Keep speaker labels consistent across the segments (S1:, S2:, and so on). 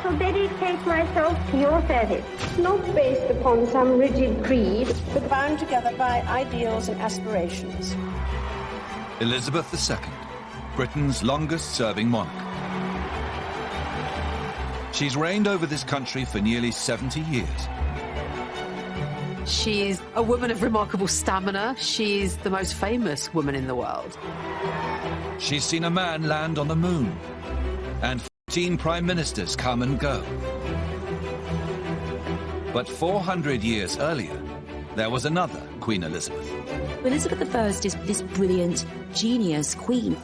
S1: shall dedicate myself to your service.
S2: Not based upon some rigid creed, but bound together by ideals and aspirations.
S3: Elizabeth II, Britain's longest-serving monarch. She's reigned over this country for nearly 70 years.
S4: She's a woman of remarkable stamina. She's the most famous woman in the world.
S3: She's seen a man land on the moon, and 14 prime ministers come and go. But 400 years earlier, there was another Queen Elizabeth.
S5: Elizabeth I is this brilliant, genius queen.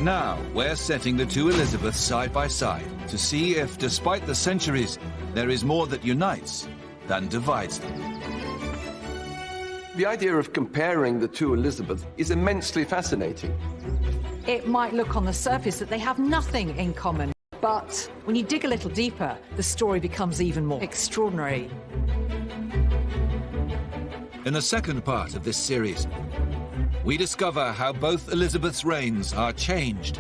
S3: Now, we're setting the two Elizabeths side by side to see if, despite the centuries, there is more that unites than divides them.
S6: The idea of comparing the two Elizabeths is immensely fascinating.
S7: It might look on the surface that they have nothing in common, but when you dig a little deeper, the story becomes even more extraordinary.
S3: In the second part of this series, we discover how both Elizabeth's reigns are changed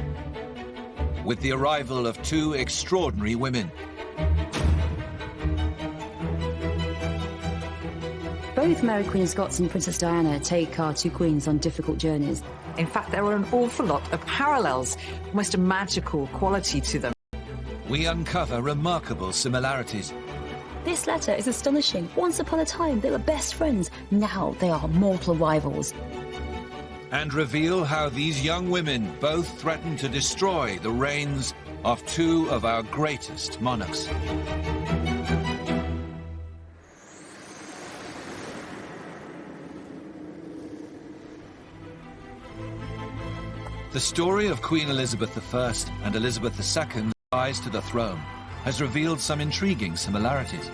S3: with the arrival of two extraordinary women.
S5: Both Mary Queen of Scots and Princess Diana take our two queens on difficult journeys.
S7: In fact, there are an awful lot of parallels, almost a magical quality to them.
S3: We uncover remarkable similarities.
S5: This letter is astonishing. Once upon a time, they were best friends. Now they are mortal rivals.
S3: And reveal how these young women both threaten to destroy the reigns of two of our greatest monarchs. The story of Queen Elizabeth I and Elizabeth II's rise to the throne has revealed some intriguing similarities.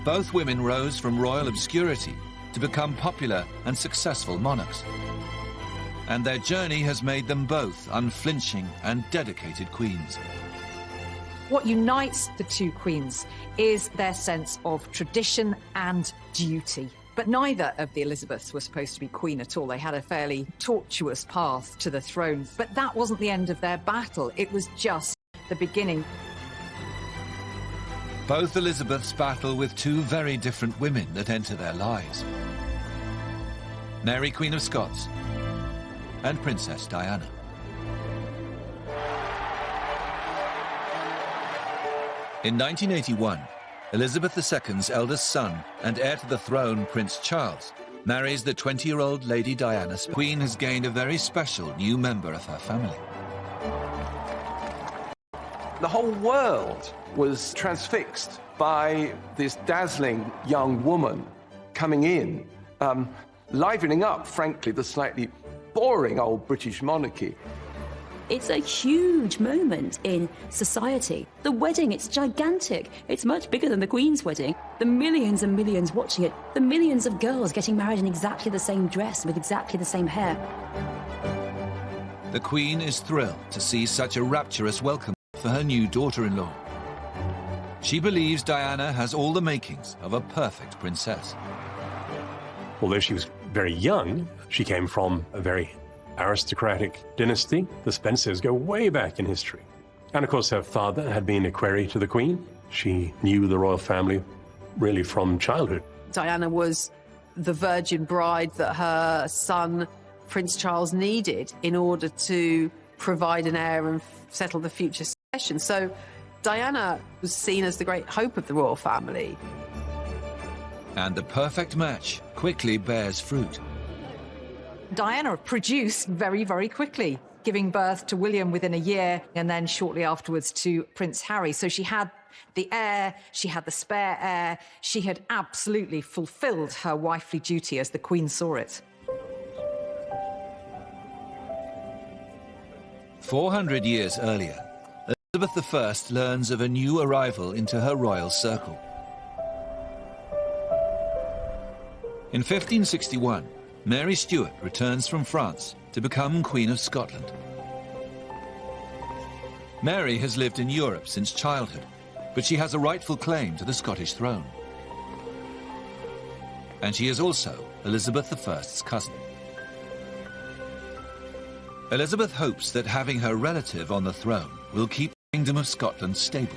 S3: Both women rose from royal obscurity to become popular and successful monarchs. And their journey has made them both unflinching and dedicated queens.
S7: What unites the two queens is their sense of tradition and duty. But neither of the Elizabeths were supposed to be queen at all. They had a fairly tortuous path to the throne. But that wasn't the end of their battle. It was just the beginning.
S3: Both Elizabeths battle with two very different women that enter their lives. Mary, Queen of Scots, and Princess Diana. In 1981, Elizabeth II's eldest son and heir to the throne, Prince Charles, marries the 20-year-old Lady Diana. The Queen has gained a very special new member of her family.
S6: The whole world was transfixed by this dazzling young woman coming in, livening up, frankly, the slightly boring old British monarchy.
S5: It's a huge moment in society. The wedding, it's gigantic. It's much bigger than the Queen's wedding. The millions and millions watching it. The millions of girls getting married in exactly the same dress with exactly the same hair.
S3: The Queen is thrilled to see such a rapturous welcome for her new daughter-in-law. She believes Diana has all the makings of a perfect princess.
S8: Although she was very young, she came from a very aristocratic dynasty. The Spencers go way back in history. And of course her father had been equerry to the Queen. She knew the royal family really from childhood.
S4: Diana was the virgin bride that her son, Prince Charles, needed in order to provide an heir and settle the future succession. So Diana was seen as the great hope of the royal family.
S3: And the perfect match quickly bears fruit.
S7: Diana produced very, very quickly, giving birth to William within a year and then shortly afterwards to Prince Harry. So she had the heir, she had the spare heir, she had absolutely fulfilled her wifely duty as the Queen saw it.
S3: 400 years earlier, Elizabeth I learns of a new arrival into her royal circle. In 1561, Mary Stuart returns from France to become Queen of Scotland. Mary has lived in Europe since childhood, but she has a rightful claim to the Scottish throne. And she is also Elizabeth I's cousin. Elizabeth hopes that having her relative on the throne will keep the Kingdom of Scotland stable.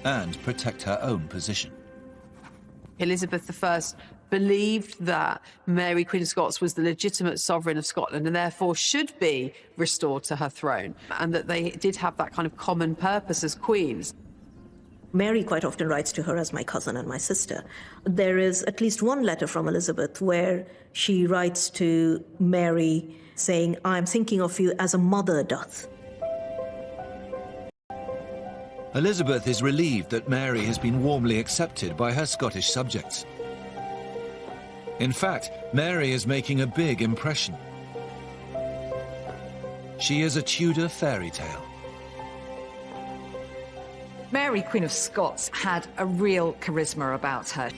S3: and protect her own position.
S4: Elizabeth I believed that Mary, Queen of Scots, was the legitimate sovereign of Scotland and therefore should be restored to her throne, and that they did have that kind of common purpose as queens.
S9: Mary quite often writes to her as my cousin and my sister. There is at least one letter from Elizabeth where she writes to Mary saying, "I am thinking of you as a mother doth."
S3: Elizabeth is relieved that Mary has been warmly accepted by her Scottish subjects. In fact, Mary is making a big impression. She is a Tudor fairy tale.
S7: Mary, Queen of Scots, had a real charisma about her.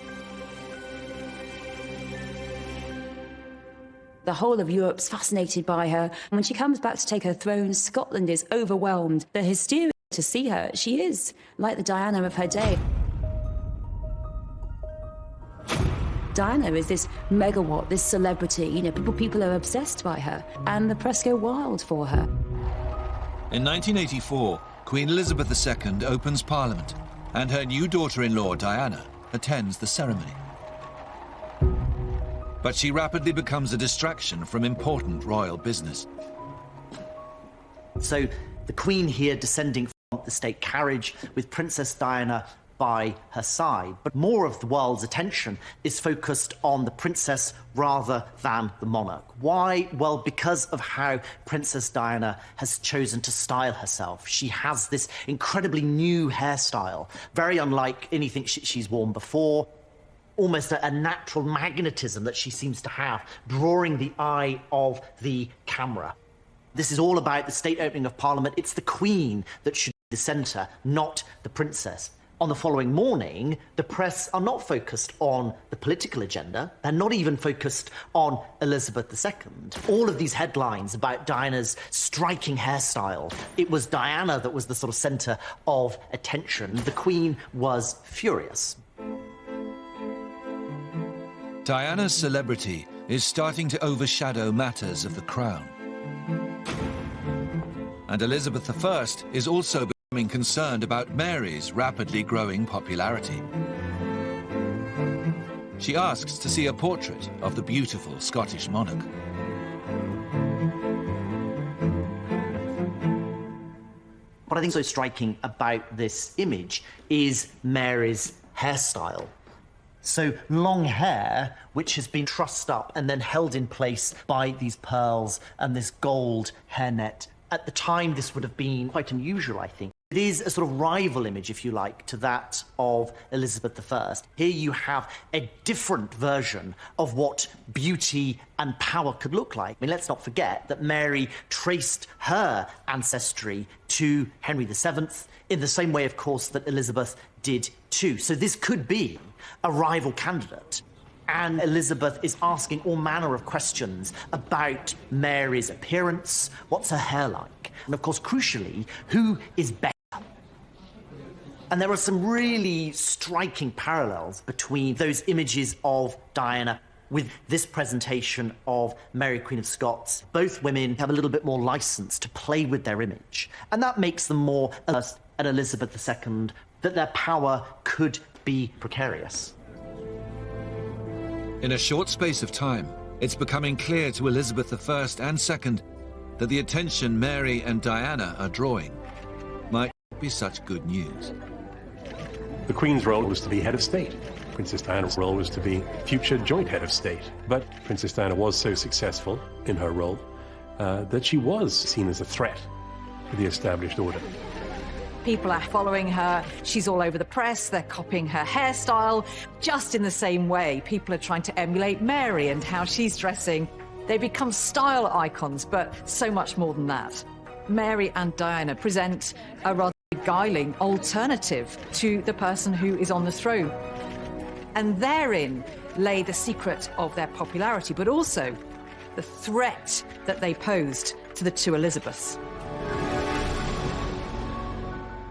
S5: The whole of Europe's fascinated by her. When she comes back to take her throne, Scotland is overwhelmed. The hysteria to see her. She is like the Diana of her day. Diana is this megawatt, this celebrity. You know, people are obsessed by her, and the press go wild for her.
S3: In 1984, Queen Elizabeth II opens Parliament, and her new daughter-in-law, Diana, attends the ceremony. But she rapidly becomes a distraction from important royal business.
S10: So the Queen here descending from the state carriage with Princess Diana by her side. But more of the world's attention is focused on the princess rather than the monarch. Why? Well, because of how Princess Diana has chosen to style herself. She has this incredibly new hairstyle, very unlike anything she's worn before. Almost a natural magnetism that she seems to have, drawing the eye of the camera. This is all about the state opening of Parliament. It's the Queen that should be the centre, not the princess. On the following morning, the press are not focused on the political agenda. They're not even focused on Elizabeth II. All of these headlines about Diana's striking hairstyle, it was Diana that was the sort of centre of attention. The Queen was furious.
S3: Diana's celebrity is starting to overshadow matters of the crown. And Elizabeth I is also becoming concerned about Mary's rapidly growing popularity. She asks to see a portrait of the beautiful Scottish monarch.
S10: What I think is so striking about this image is Mary's hairstyle. So long hair, which has been trussed up and then held in place by these pearls and this gold hairnet. At the time, this would have been quite unusual, I think. It is a sort of rival image, if you like, to that of Elizabeth I. Here you have a different version of what beauty and power could look like. I mean, let's not forget that Mary traced her ancestry to Henry VII in the same way, of course, that Elizabeth did too. So this could be a rival candidate. And Elizabeth is asking all manner of questions about Mary's appearance, what's her hair like, and of course, crucially, who is better? And there are some really striking parallels between those images of Diana with this presentation of Mary, Queen of Scots. Both women have a little bit more license to play with their image, and that makes them more alert at Elizabeth II, that their power could be precarious.
S3: In a short space of time, it's becoming clear to Elizabeth I and II that the attention Mary and Diana are drawing might not be such good news.
S8: The Queen's role was to be head of state. Princess Diana's role was to be future joint head of state. But Princess Diana was so successful in her role that she was seen as a threat to the established order.
S7: People are following her. She's all over the press. They're copying her hairstyle. Just in the same way, people are trying to emulate Mary and how she's dressing. They become style icons, but so much more than that. Mary and Diana present a rather beguiling alternative to the person who is on the throne. And therein lay the secret of their popularity, but also the threat that they posed to the two Elizabeths.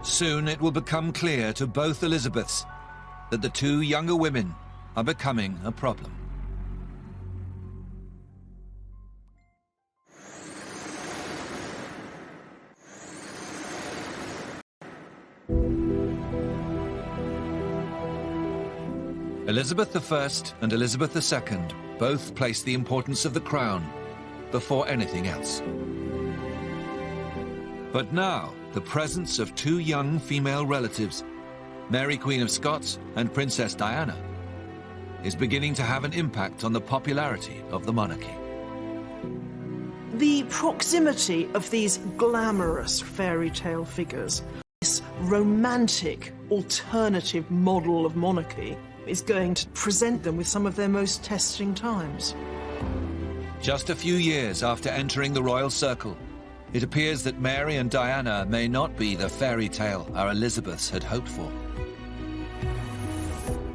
S3: Soon it will become clear to both Elizabeths that the two younger women are becoming a problem. Elizabeth I and Elizabeth II both placed the importance of the crown before anything else. But now, the presence of two young female relatives, Mary Queen of Scots and Princess Diana, is beginning to have an impact on the popularity of the monarchy.
S11: The proximity of these glamorous fairy tale figures, this romantic alternative model of monarchy, is going to present them with some of their most testing times.
S3: Just a few years after entering the royal circle, it appears that Mary and Diana may not be the fairy tale our Elizabeths had hoped for.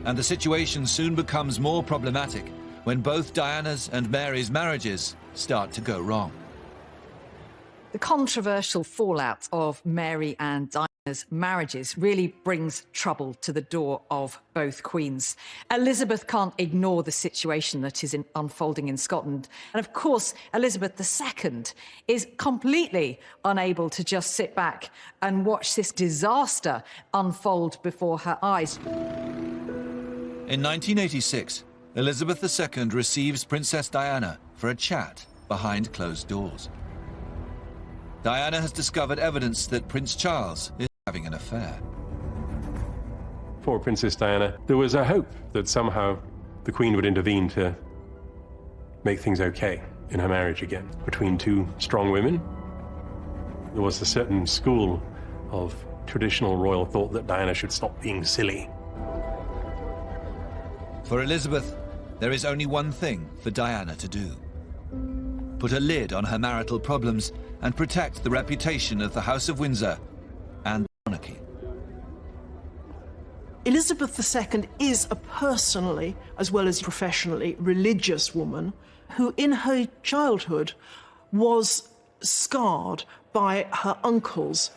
S3: And the situation soon becomes more problematic when both Diana's and Mary's marriages start to go wrong.
S7: The controversial fallout of Mary and Diana's marriages really brings trouble to the door of both queens. Elizabeth can't ignore the situation that is unfolding in Scotland. And of course, Elizabeth II is completely unable to just sit back and watch this disaster unfold before her eyes.
S3: In 1986, Elizabeth II receives Princess Diana for a chat behind closed doors. Diana has discovered evidence that Prince Charles is having an affair.
S8: For Princess Diana, there was a hope that somehow the Queen would intervene to make things okay in her marriage again between two strong women. There was a certain school of traditional royal thought that Diana should stop being silly.
S3: For Elizabeth, there is only one thing for Diana to do: put a lid on her marital problems and protect the reputation of the House of Windsor and the monarchy.
S11: Elizabeth II is a personally, as well as professionally, religious woman who in her childhood was scarred by her uncle's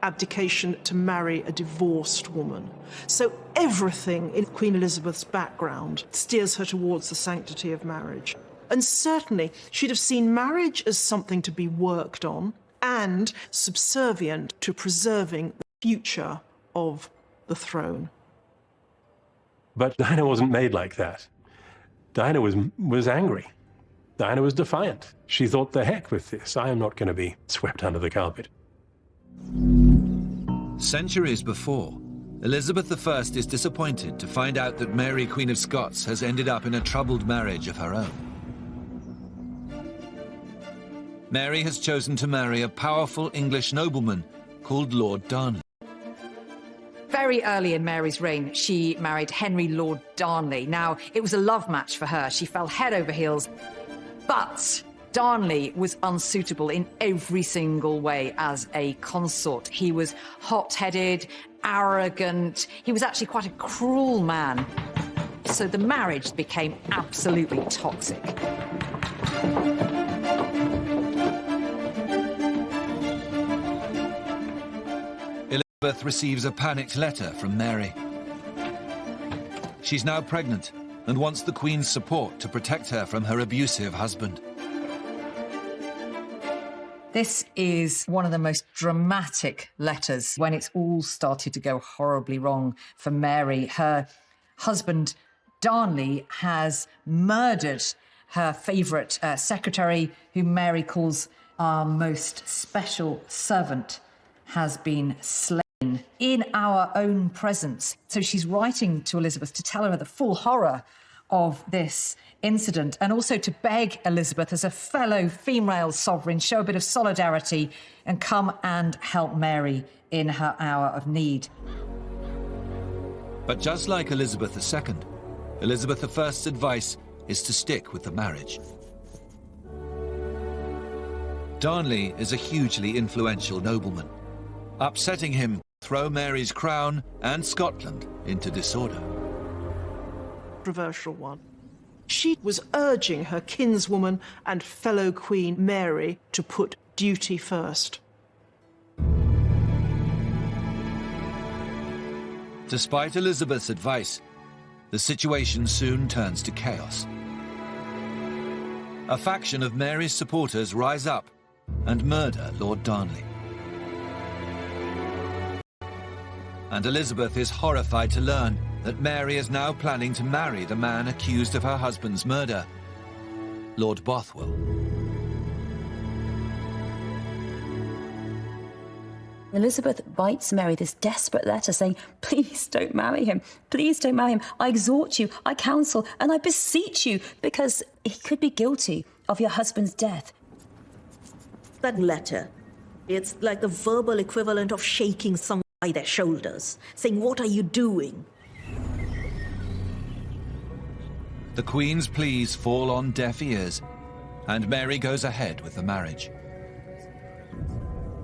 S11: abdication to marry a divorced woman. So everything in Queen Elizabeth's background steers her towards the sanctity of marriage. And certainly she'd have seen marriage as something to be worked on and subservient to preserving the future of the throne.
S8: But Diana wasn't made like that. Diana was angry. Diana was defiant. She thought, the heck with this. I am not going to be swept under the carpet.
S3: Centuries before, Elizabeth I is disappointed to find out that Mary, Queen of Scots, has ended up in a troubled marriage of her own. Mary has chosen to marry a powerful English nobleman called Lord Darnley.
S7: Very early in Mary's reign, she married Henry Lord Darnley. Now, it was a love match for her. She fell head over heels. But Darnley was unsuitable in every single way as a consort. He was hot-headed, arrogant. He was actually quite a cruel man. So the marriage became absolutely toxic.
S3: Elizabeth receives a panicked letter from Mary. She's now pregnant and wants the Queen's support to protect her from her abusive husband.
S7: This is one of the most dramatic letters when it's all started to go horribly wrong for Mary. Her husband, Darnley, has murdered her favourite secretary, whom Mary calls our most special servant, has been slain in our own presence. So she's writing to Elizabeth to tell her the full horror of this incident and also to beg Elizabeth, as a fellow female sovereign, show a bit of solidarity and come and help Mary in her hour of need.
S3: But just like Elizabeth II, Elizabeth I's advice is to stick with the marriage. Darnley is a hugely influential nobleman. Upsetting him will throw Mary's crown and Scotland into disorder.
S11: Controversial one. She was urging her kinswoman and fellow Queen Mary to put duty first.
S3: Despite Elizabeth's advice, the situation soon turns to chaos. A faction of Mary's supporters rise up and murder Lord Darnley. And Elizabeth is horrified to learn that Mary is now planning to marry the man accused of her husband's murder, Lord Bothwell.
S5: Elizabeth writes Mary this desperate letter saying, please don't marry him. Please don't marry him. I exhort you, I counsel, and I beseech you, because he could be guilty of your husband's death.
S9: That letter, it's like the verbal equivalent of shaking someone by their shoulders, saying, what are you doing?
S3: The Queen's pleas fall on deaf ears, and Mary goes ahead with the marriage.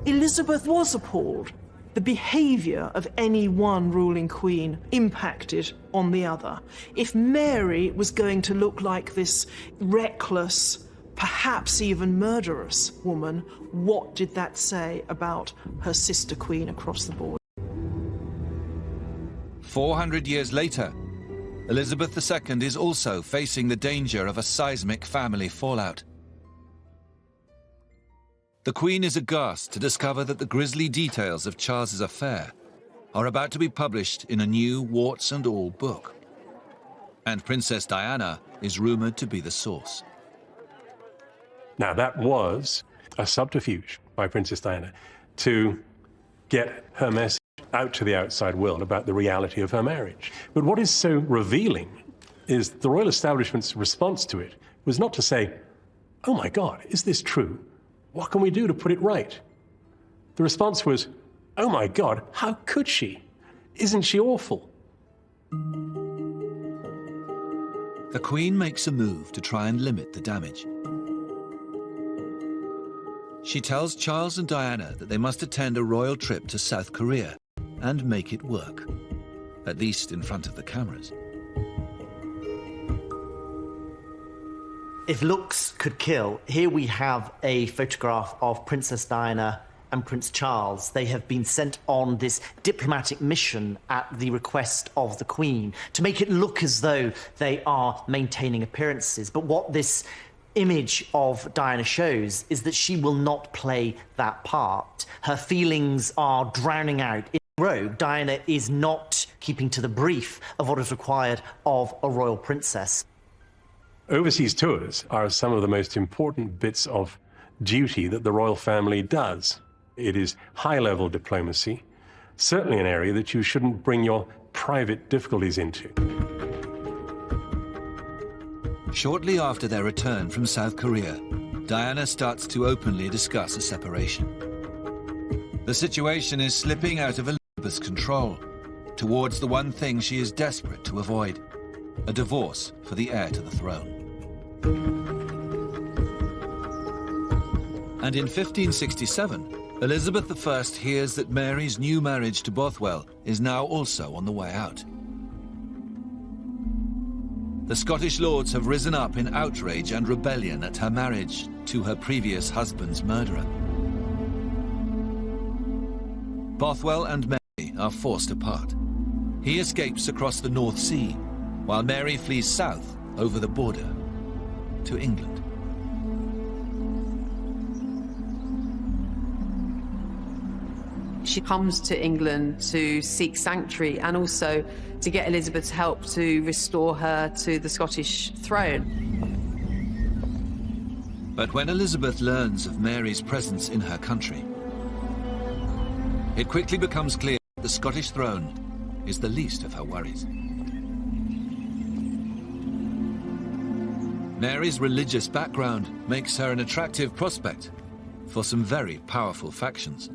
S11: Elizabeth was appalled. The behaviour of any one ruling queen impacted on the other. If Mary was going to look like this reckless, perhaps even murderous woman, what did that say about her sister queen across the board?
S3: 400 years later, Elizabeth II is also facing the danger of a seismic family fallout. The Queen is aghast to discover that the grisly details of Charles's affair are about to be published in a new warts and all book. And Princess Diana is rumoured to be the source.
S8: Now, that was a subterfuge by Princess Diana to get her message out to the outside world about the reality of her marriage. But what is so revealing is the royal establishment's response to it was not to say, oh my God, is this true? What can we do to put it right? The response was, oh my God, how could she? Isn't she awful?
S3: The Queen makes a move to try and limit the damage. She tells Charles and Diana that they must attend a royal trip to South Korea and make it work, at least in front of the cameras.
S10: If looks could kill, here we have a photograph of Princess Diana and Prince Charles. They have been sent on this diplomatic mission at the request of the Queen to make it look as though they are maintaining appearances. But what this image of Diana shows is that she will not play that part. Her feelings are drowning out. In rogue, Diana is not keeping to the brief of what is required of a royal princess.
S8: Overseas tours are some of the most important bits of duty that the royal family does. It is high-level diplomacy, certainly an area that you shouldn't bring your private difficulties into.
S3: Shortly after their return from South Korea, Diana starts to openly discuss a separation. The situation is slipping out of Elizabeth's control towards the one thing she is desperate to avoid: a divorce for the heir to the throne. And in 1567, Elizabeth I hears that Mary's new marriage to Bothwell is now also on the way out. The Scottish lords have risen up in outrage and rebellion at her marriage to her previous husband's murderer. Bothwell and Mary are forced apart. He escapes across the North Sea, while Mary flees south over the border to England.
S4: She comes to England to seek sanctuary and also to get Elizabeth's help to restore her to the Scottish throne.
S3: But when Elizabeth learns of Mary's presence in her country, it quickly becomes clear that the Scottish throne is the least of her worries. Mary's religious background makes her an attractive prospect for some very powerful factions.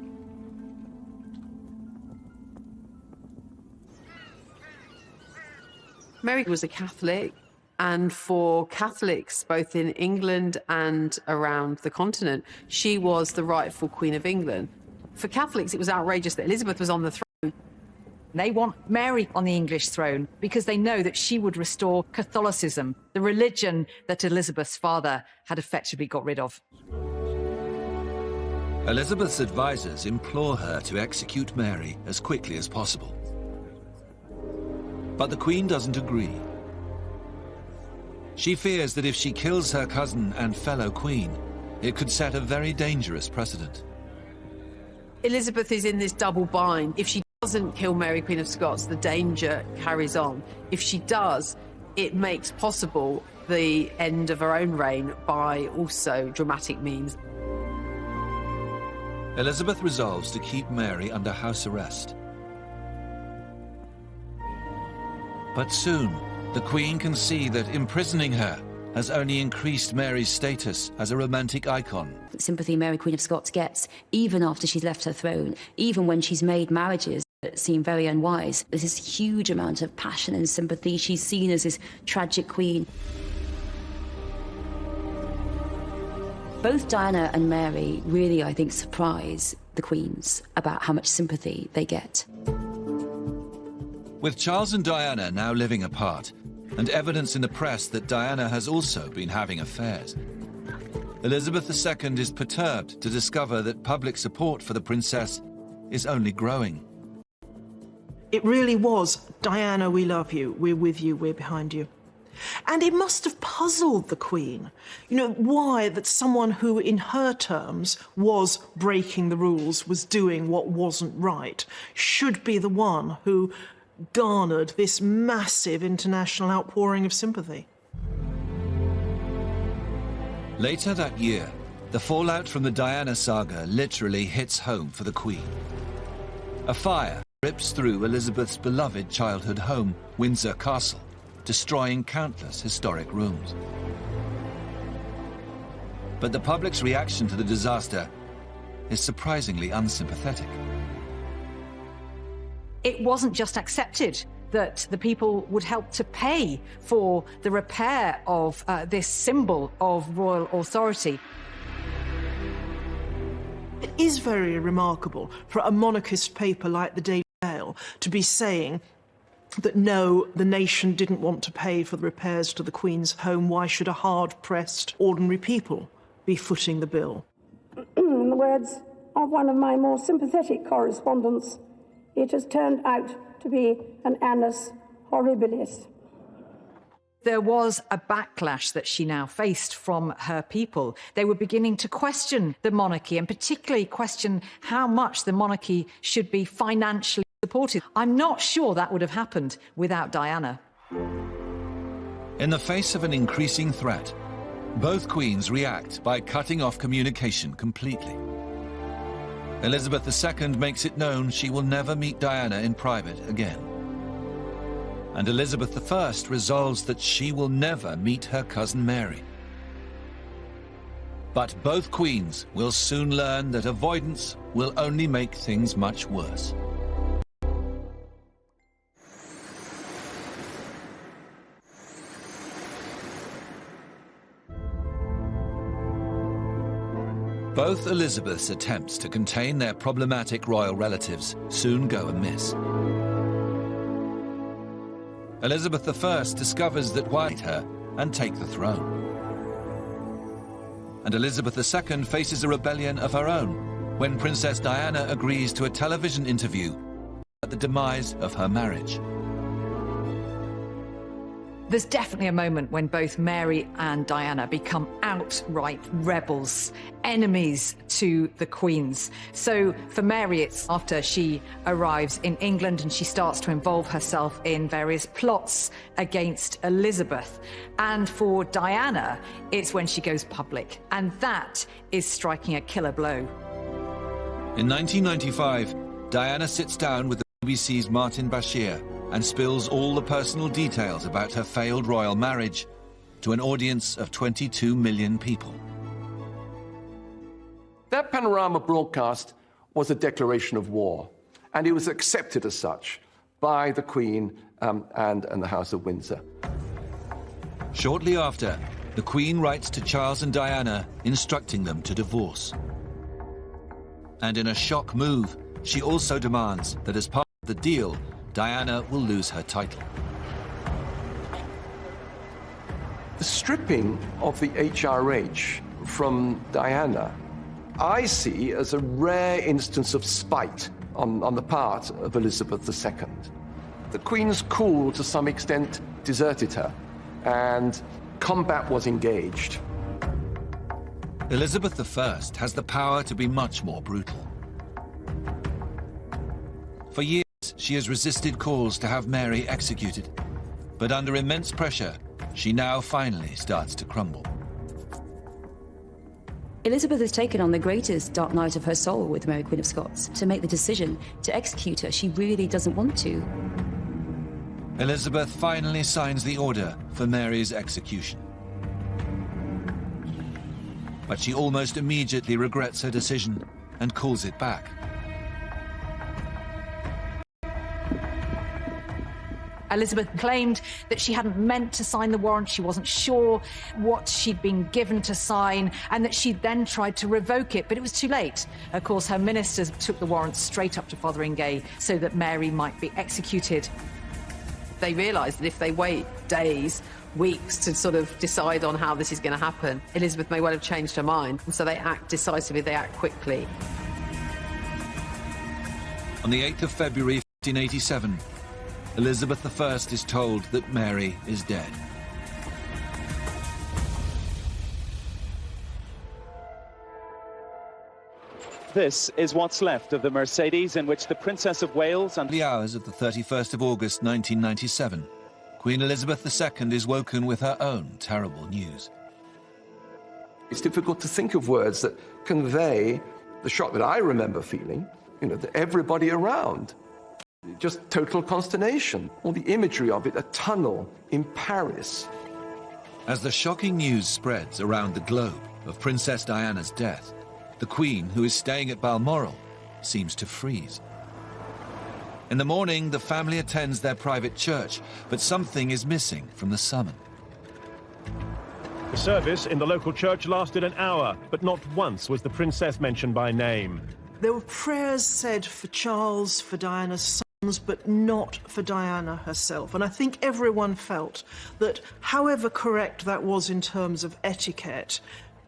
S4: Mary was a Catholic, and for Catholics, both in England and around the continent, she was the rightful Queen of England. For Catholics, it was outrageous that Elizabeth was on the throne.
S7: They want Mary on the English throne because they know that she would restore Catholicism, the religion that Elizabeth's father had effectively got rid of.
S3: Elizabeth's advisors implore her to execute Mary as quickly as possible. But the Queen doesn't agree. She fears that if she kills her cousin and fellow queen, it could set a very dangerous precedent.
S4: Elizabeth is in this double bind. If she doesn't kill Mary, Queen of Scots, the danger carries on. If she does, it makes possible the end of her own reign by also dramatic means.
S3: Elizabeth resolves to keep Mary under house arrest. But soon, the Queen can see that imprisoning her has only increased Mary's status as a romantic icon.
S5: The sympathy Mary, Queen of Scots gets, even after she's left her throne, even when she's made marriages that seem very unwise, there's this huge amount of passion and sympathy. She's seen as this tragic queen. Both Diana and Mary really, I think, surprise the queens about how much sympathy they get.
S3: With Charles and Diana now living apart, and evidence in the press that Diana has also been having affairs, Elizabeth II is perturbed to discover that public support for the princess is only growing.
S11: It really was, Diana, we love you, we're with you, we're behind you. And it must have puzzled the Queen, you know, why that someone who, in her terms, was breaking the rules, was doing what wasn't right, should be the one who garnered this massive international outpouring of sympathy.
S3: Later that year, the fallout from the Diana saga literally hits home for the Queen. A fire rips through Elizabeth's beloved childhood home, Windsor Castle, destroying countless historic rooms. But the public's reaction to the disaster is surprisingly unsympathetic.
S7: It wasn't just accepted that the people would help to pay for the repair of this symbol of royal authority.
S11: It is very remarkable for a monarchist paper like the Daily Mail to be saying that no, the nation didn't want to pay for the repairs to the Queen's home. Why should a hard-pressed ordinary people be footing the bill?
S2: In the words of one of my more sympathetic correspondents, it has turned out to be an annus horribilis.
S7: There was a backlash that she now faced from her people. They were beginning to question the monarchy, and particularly question how much the monarchy should be financially supported. I'm not sure that would have happened without Diana.
S3: In the face of an increasing threat, both queens react by cutting off communication completely. Elizabeth II makes it known she will never meet Diana in private again. And Elizabeth I resolves that she will never meet her cousin Mary. But both queens will soon learn that avoidance will only make things much worse. Both Elizabeth's attempts to contain their problematic royal relatives soon go amiss. Elizabeth I discovers that White her and take the throne. And Elizabeth II faces a rebellion of her own when Princess Diana agrees to a television interview at the demise of her marriage.
S7: There's definitely a moment when both Mary and Diana become outright rebels, enemies to the queens. So for Mary, it's after she arrives in England and she starts to involve herself in various plots against Elizabeth. And for Diana, it's when she goes public. And that is striking a killer blow.
S3: In 1995, Diana sits down with the BBC's Martin Bashir and spills all the personal details about her failed royal marriage to an audience of 22 million people.
S6: That panorama broadcast was a declaration of war, and it was accepted as such by the Queen and the House of Windsor.
S3: Shortly after, the Queen writes to Charles and Diana instructing them to divorce. And in a shock move, she also demands that as part of the deal, Diana will lose her title.
S6: The stripping of the HRH from Diana, I see as a rare instance of spite on the part of Elizabeth II. The Queen's cool, to some extent, deserted her, and combat was engaged.
S3: Elizabeth I has the power to be much more brutal. For years, she has resisted calls to have Mary executed. But under immense pressure, she now finally starts to crumble.
S5: Elizabeth has taken on the greatest dark night of her soul with Mary, Queen of Scots. To make the decision to execute her, she really doesn't want to.
S3: Elizabeth finally signs the order for Mary's execution. But she almost immediately regrets her decision and calls it back.
S7: Elizabeth claimed that she hadn't meant to sign the warrant, she wasn't sure what she'd been given to sign, and that she'd then tried to revoke it, but it was too late. Of course, her ministers took the warrant straight up to Fotheringay so that Mary might be executed.
S4: They realised that if they wait days, weeks to sort of decide on how this is going to happen, Elizabeth may well have changed her mind, and so they act decisively, they act quickly.
S3: On the 8th of February 1587, Elizabeth I is told that Mary is dead.
S12: This is what's left of the Mercedes in which the Princess of Wales and...
S3: The hours of the 31st of August 1997, Queen Elizabeth II is woken with her own terrible news.
S6: It's difficult to think of words that convey the shock that I remember feeling, to everybody around. Just total consternation. All the imagery of it, a tunnel in Paris.
S3: As the shocking news spreads around the globe of Princess Diana's death, the Queen, who is staying at Balmoral, seems to freeze. In the morning, the family attends their private church, but something is missing from the sermon.
S13: The service in the local church lasted an hour, but not once was the princess mentioned by name.
S11: There were prayers said for Charles, for Diana's sons, but not for Diana herself. And I think everyone felt that, however correct that was in terms of etiquette,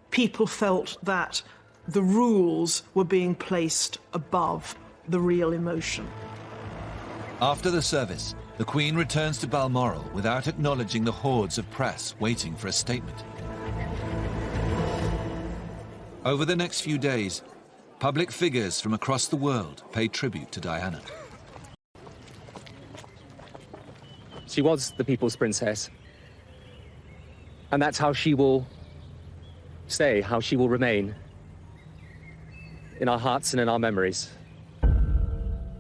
S11: people felt that the rules were being placed above the real emotion.
S3: After the service, the Queen returns to Balmoral without acknowledging the hordes of press waiting for a statement. Over the next few days, public figures from across the world pay tribute to Diana.
S14: She was the people's princess. And that's how she will stay, how she will remain. In our hearts and in our memories.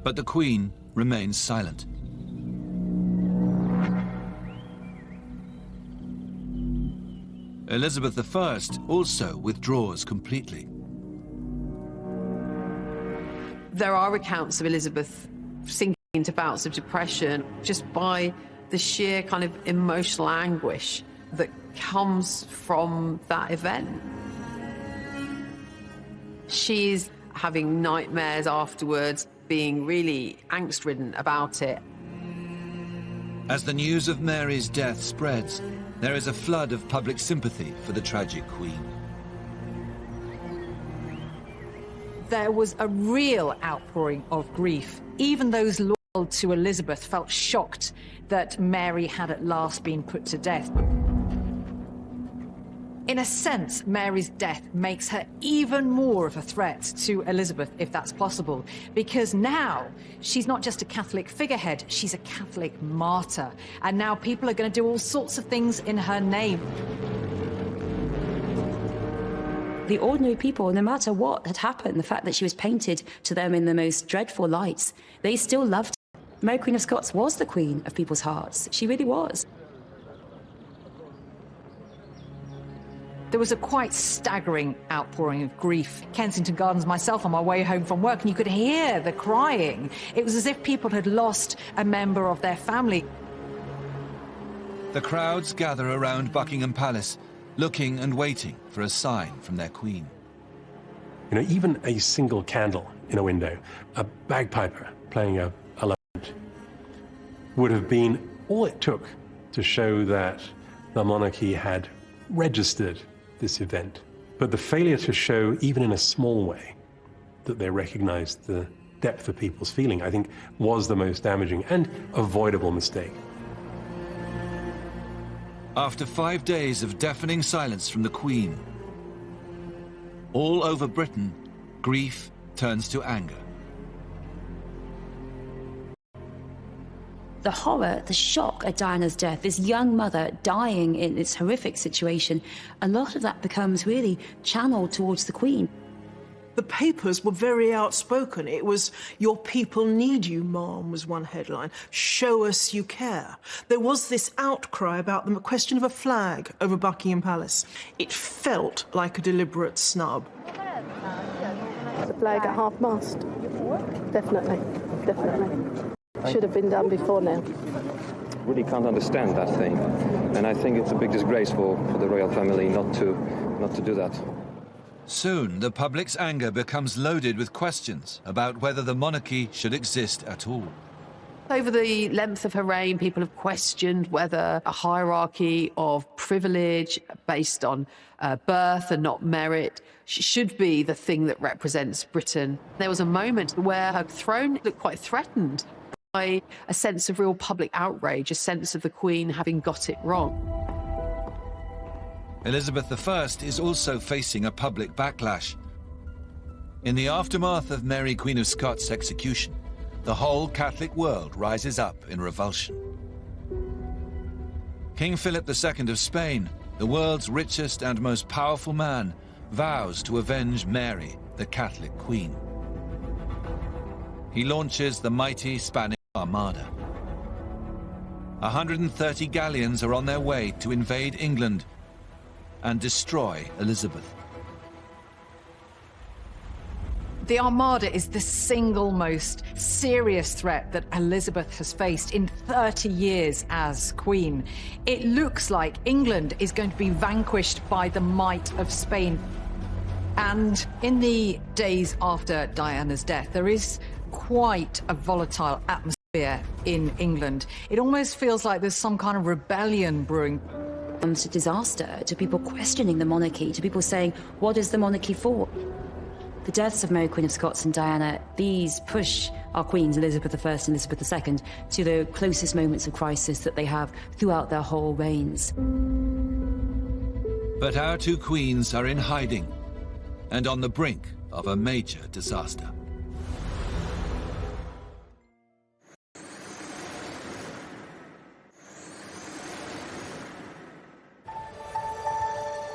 S3: But the Queen remains silent. Elizabeth I also withdraws completely.
S4: There are accounts of Elizabeth sinking into bouts of depression just by the sheer kind of emotional anguish that comes from that event. She's having nightmares afterwards, being really angst-ridden about it.
S3: As the news of Mary's death spreads, there is a flood of public sympathy for the tragic Queen.
S7: There was a real outpouring of grief. Even those loyal to Elizabeth felt shocked that Mary had at last been put to death. In a sense, Mary's death makes her even more of a threat to Elizabeth, if that's possible, because now she's not just a Catholic figurehead, she's a Catholic martyr. And now people are going to do all sorts of things in her name.
S5: The ordinary people, no matter what had happened, the fact that she was painted to them in the most dreadful lights, they still loved her. Mary, Queen of Scots, was the queen of people's hearts. She really was.
S7: There was a quite staggering outpouring of grief. Kensington Gardens myself on my way home from work, and you could hear the crying. It was as if people had lost a member of their family.
S3: The crowds gather around Buckingham Palace, looking and waiting for a sign from their Queen.
S8: Even a single candle in a window, a bagpiper playing a lament, would have been all it took to show that the monarchy had registered this event. But the failure to show, even in a small way, that they recognized the depth of people's feeling, I think, was the most damaging and avoidable mistake.
S3: After 5 days of deafening silence from the Queen, all over Britain, grief turns to anger.
S5: The horror, the shock at Diana's death, this young mother dying in this horrific situation, a lot of that becomes really channeled towards the Queen.
S11: The papers were very outspoken. It was, "Your people need you, Mom," was one headline. "Show us you care." There was this outcry about the question of a flag over Buckingham Palace. It felt like a deliberate snub.
S2: The flag at half-mast. Definitely. Should have been done before now.
S15: Really can't understand that thing. And I think it's a big disgrace for the royal family not to do that.
S3: Soon, the public's anger becomes loaded with questions about whether the monarchy should exist at all.
S4: Over the length of her reign, people have questioned whether a hierarchy of privilege based on birth and not merit should be the thing that represents Britain. There was a moment where her throne looked quite threatened by a sense of real public outrage, a sense of the Queen having got it wrong.
S3: Elizabeth I is also facing a public backlash. In the aftermath of Mary, Queen of Scots' execution, the whole Catholic world rises up in revulsion. King Philip II of Spain, the world's richest and most powerful man, vows to avenge Mary, the Catholic Queen. He launches the mighty Spanish Armada. 130 galleons are on their way to invade England and destroy Elizabeth.
S7: The Armada is the single most serious threat that Elizabeth has faced in 30 years as Queen. It looks like England is going to be vanquished by the might of Spain. And in the days after Diana's death, there is quite a volatile atmosphere in England. It almost feels like there's some kind of rebellion brewing.
S5: To disaster, to people questioning the monarchy, to people saying, what is the monarchy for? The deaths of Mary, Queen of Scots and Diana, these push our queens, Elizabeth I and Elizabeth II, to the closest moments of crisis that they have throughout their whole reigns.
S3: But our two queens are in hiding and on the brink of a major disaster.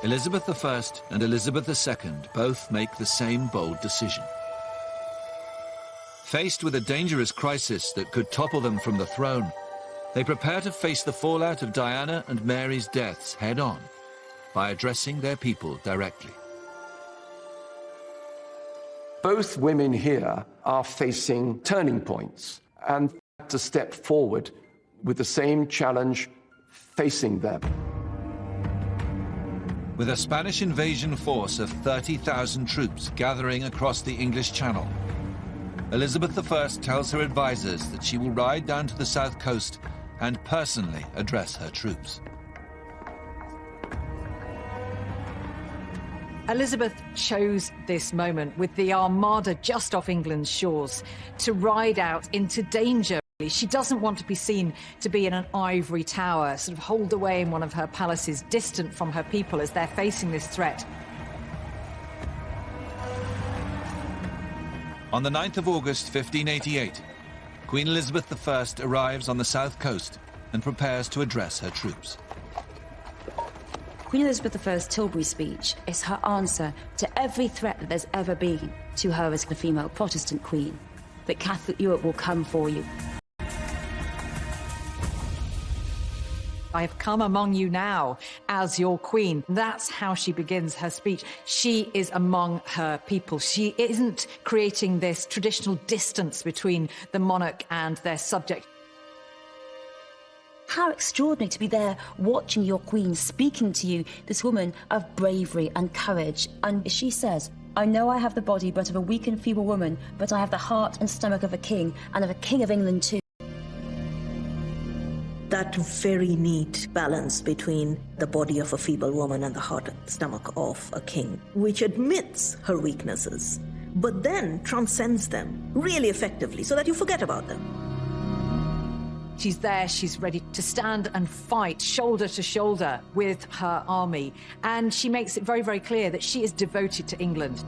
S3: Elizabeth I and Elizabeth II both make the same bold decision. Faced with a dangerous crisis that could topple them from the throne, they prepare to face the fallout of Diana and Mary's deaths head-on by addressing their people directly.
S6: Both women here are facing turning points and to step forward with the same challenge facing them.
S3: With a Spanish invasion force of 30,000 troops gathering across the English Channel, Elizabeth I tells her advisors that she will ride down to the south coast and personally address her troops.
S7: Elizabeth chose this moment with the Armada just off England's shores to ride out into danger. She doesn't want to be seen to be in an ivory tower, sort of holed away in one of her palaces, distant from her people as they're facing this threat.
S3: On the 9th of August, 1588, Queen Elizabeth I arrives on the south coast and prepares to address her troops.
S5: Queen Elizabeth I's Tilbury speech is her answer to every threat that there's ever been to her as the female Protestant queen, that Catholic Europe will come for you.
S7: I have come among you now as your queen. That's how she begins her speech. She is among her people. She isn't creating this traditional distance between the monarch and their subject.
S5: How extraordinary to be there watching your queen, speaking to you, this woman of bravery and courage. And she says, I know I have the body but of a weak and feeble woman, but I have the heart and stomach of a king, and of a king of England too.
S9: That very neat balance between the body of a feeble woman and the heart and stomach of a king, which admits her weaknesses, but then transcends them really effectively so that you forget about them.
S7: She's there, she's ready to stand and fight shoulder to shoulder with her army. And she makes it very, very clear that she is devoted to England.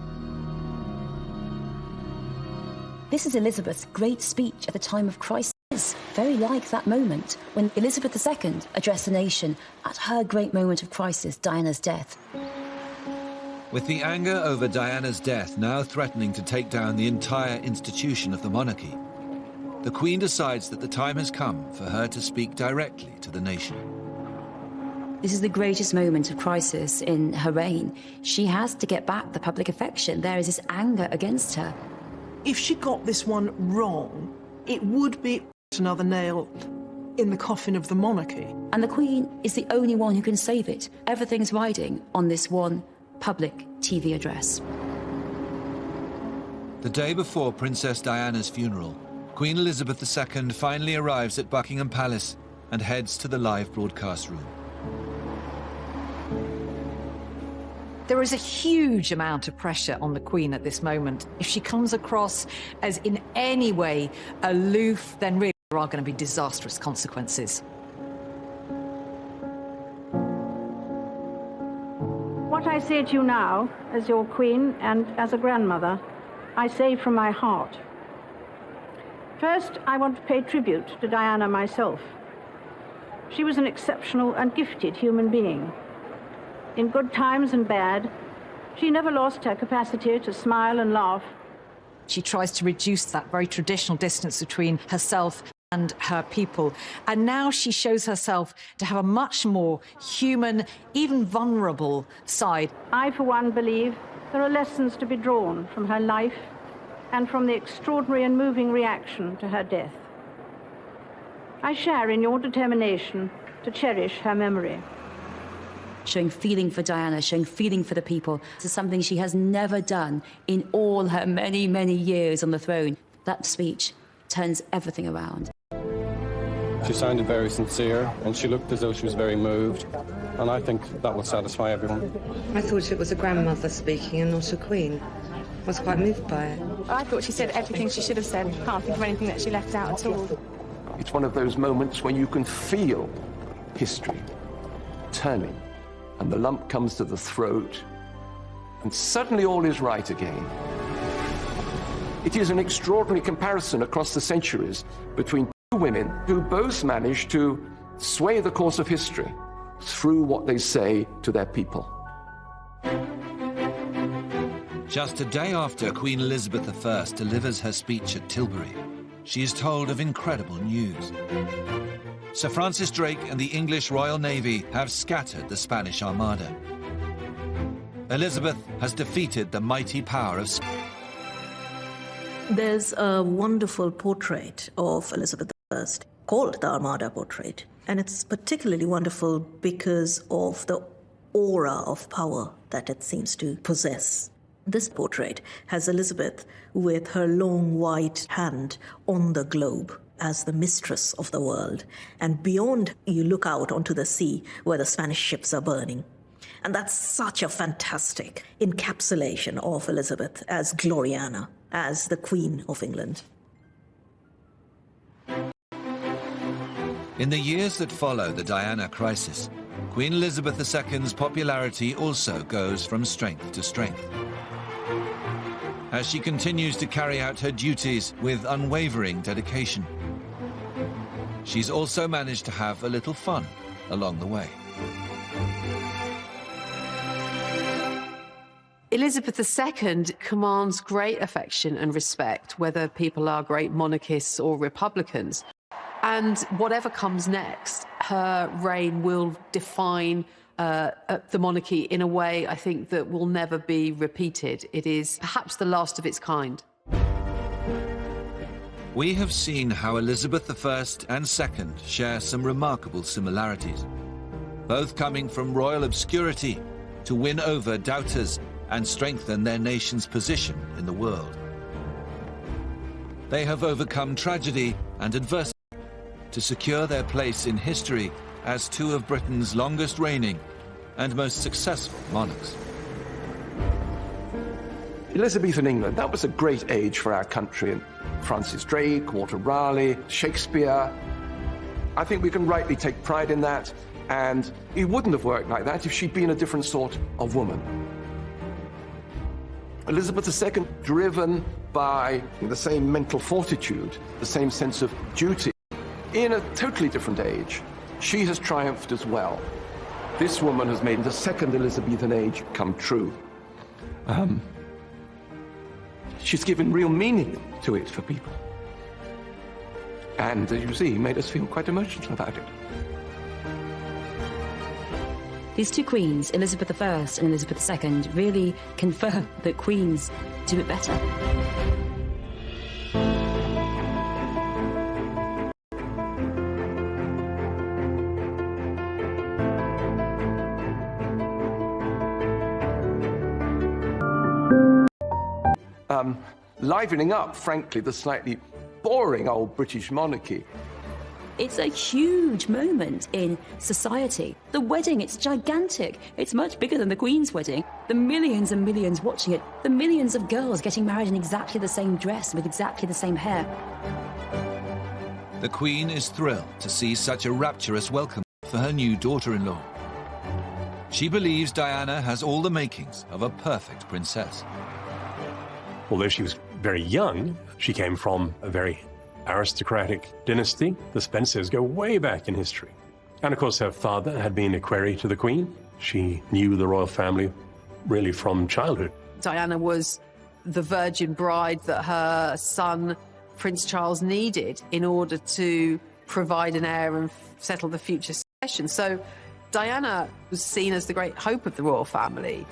S5: This is Elizabeth's great speech at the time of crisis. was very like that moment when Elizabeth II addressed the nation at her great moment of crisis, Diana's death.
S3: With the anger over Diana's death now threatening to take down the entire institution of the monarchy, the Queen decides that the time has come for her to speak directly to the nation.
S5: This is the greatest moment of crisis in her reign. She has to get back the public affection. There is this anger against her.
S11: If she got this one wrong, it would be another nail in the coffin of the monarchy.
S5: And the Queen is the only one who can save it. Everything's riding on this one public TV address.
S3: The day before Princess Diana's funeral, Queen Elizabeth II finally arrives at Buckingham Palace and heads to the live broadcast room.
S7: There is a huge amount of pressure on the Queen at this moment. If she comes across as in any way aloof, then really there are going to be disastrous consequences.
S2: What I say to you now, as your Queen and as a grandmother, I say from my heart. First, I want to pay tribute to Diana myself. She was an exceptional and gifted human being. In good times and bad, she never lost her capacity to smile and laugh.
S7: She tries to reduce that very traditional distance between herself and her people. And now she shows herself to have a much more human, even vulnerable side.
S2: I, for one, believe there are lessons to be drawn from her life and from the extraordinary and moving reaction to her death. I share in your determination to cherish her memory.
S5: Showing feeling for Diana, showing feeling for the people. This is something she has never done in all her many, many years on the throne. That speech turns everything around.
S15: She sounded very sincere, and she looked as though she was very moved, and I think that will satisfy everyone.
S16: I thought it was a grandmother speaking and not a queen. I was quite moved by it.
S17: I thought she said everything she should have said. Can't think of anything that she left out at all.
S6: It's one of those moments when you can feel history turning, and the lump comes to the throat, and suddenly all is right again. It is an extraordinary comparison across the centuries between two women who both managed to sway the course of history through what they say to their people.
S3: Just a day after Queen Elizabeth I delivers her speech at Tilbury, she is told of incredible news. Sir Francis Drake and the English Royal Navy have scattered the Spanish Armada. Elizabeth has defeated the mighty power of Spain.
S9: There's a wonderful portrait of Elizabeth I called the Armada Portrait, and it's particularly wonderful because of the aura of power that it seems to possess. This portrait has Elizabeth with her long white hand on the globe as the mistress of the world. And beyond, you look out onto the sea where the Spanish ships are burning. And that's such a fantastic encapsulation of Elizabeth as Gloriana, as the Queen of England.
S3: In the years that follow the Diana crisis, Queen Elizabeth II's popularity also goes from strength to strength. As she continues to carry out her duties with unwavering dedication, she's also managed to have a little fun along the way.
S4: Elizabeth II commands great affection and respect, whether people are great monarchists or republicans. And whatever comes next, her reign will define the monarchy in a way, I think, that will never be repeated. It is perhaps the last of its kind.
S3: We have seen how Elizabeth I and II share some remarkable similarities, both coming from royal obscurity to win over doubters and strengthen their nation's position in the world. They have overcome tragedy and adversity to secure their place in history as two of Britain's longest reigning and most successful monarchs.
S6: Elizabethan England, that was a great age for our country. Francis Drake, Walter Raleigh, Shakespeare. I think we can rightly take pride in that, and it wouldn't have worked like that if she'd been a different sort of woman. Elizabeth II, driven by the same mental fortitude, the same sense of duty, in a totally different age, she has triumphed as well. This woman has made the second Elizabethan age come true. She's given real meaning to it for people. And, as you see, made us feel quite emotional about it.
S5: These two queens, Elizabeth I and Elizabeth II, really confirm that queens do it better.
S6: Livening up, frankly, the slightly boring old British monarchy.
S5: It's a huge moment in society. The wedding, it's gigantic. It's much bigger than the Queen's wedding. The millions and millions watching it. The millions of girls getting married in exactly the same dress with exactly the same hair.
S3: The Queen is thrilled to see such a rapturous welcome for her new daughter-in-law. She believes Diana has all the makings of a perfect princess.
S8: Although she was very young, she came from a very aristocratic dynasty. The Spencers go way back in history. And of course, her father had been a query to the Queen. She knew the royal family really from childhood.
S4: Diana was the virgin bride that her son, Prince Charles, needed in order to provide an heir and settle the future succession. So Diana was seen as the great hope of the royal family.